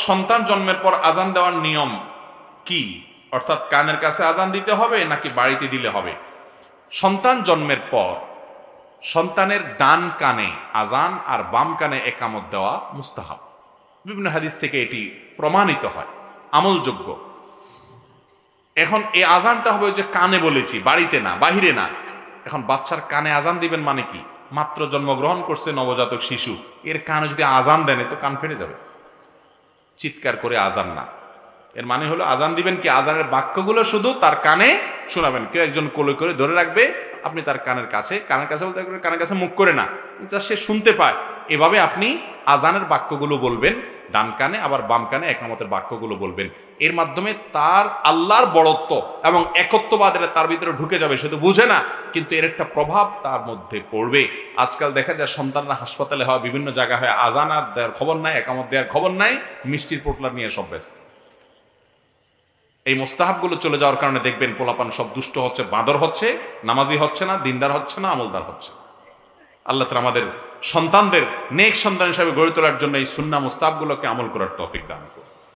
সন্তান জন্মের পর আজান দেওয়ার নিয়ম কি? অর্থাৎ কানের কাছে আজান দিতে হবে নাকি বাড়িতে দিলে হবে? সন্তান জন্মের পর সন্তানের ডান কানে আজান আর বাম কানে একামত দেওয়া মুস্তাহাব। বিভিন্ন হাদিস থেকে এটি প্রমাণিত হয়, আমলযোগ্য। এখন এই আজানটা হবে যে কানে বলেছি, বাড়িতে না, বাহিরে না। এখন বাচ্চার কানে আজান দিবেন মানে কি? মাত্র জন্মগ্রহণ করছে নবজাতক শিশু, এর কানে যদি আজান দেন তো কান ফেটে যাবে। চিৎকার করে আজান না। এর মানে হলো আজান দিবেন কি, আজানের বাক্যগুলো শুধু তার কানে শোনাবেন। কেউ একজন কোলে করে ধরে রাখবে, আপনি তার কানের কাছে বলতে কানের কাছে মুখ করে না, যা সে শুনতে পায়, এভাবে আপনি আজানের বাক্যগুলো বলবেন ডান কানে, আবার বাম কানে একামতের বাক্যগুলো বলবেন। এর মাধ্যমে তার আল্লাহর বড়ত্ব এবং একত্ববাদের তার ভিতরে ঢুকে যাবে। সে তো বুঝে না, কিন্তু এর একটা প্রভাব তার মধ্যে পড়বে। আজকাল দেখা যায় সন্তানরা হাসপাতালে হয়, বিভিন্ন জায়গা হয়, আজান আর দেওয়ার খবর নাই, একামত দেওয়ার খবর নাই, মিষ্টির পোটলা নিয়ে সব ব্যস্ত। এই মোস্তাহাবগুলো চলে যাওয়ার কারণে দেখবেন পোলাপান সব দুষ্ট হচ্ছে, বাঁদর হচ্ছে, নামাজি হচ্ছে না, দিনদার হচ্ছে না, আমলদার হচ্ছে। আল্লাহ তাআলা আমাদের সন্তানদের নেক সন্তান হিসাবে গড়ে তোলার জন্য এই সুন্নাহ মুস্তাহাবগুলোকে আমল করার তৌফিক দান করুন।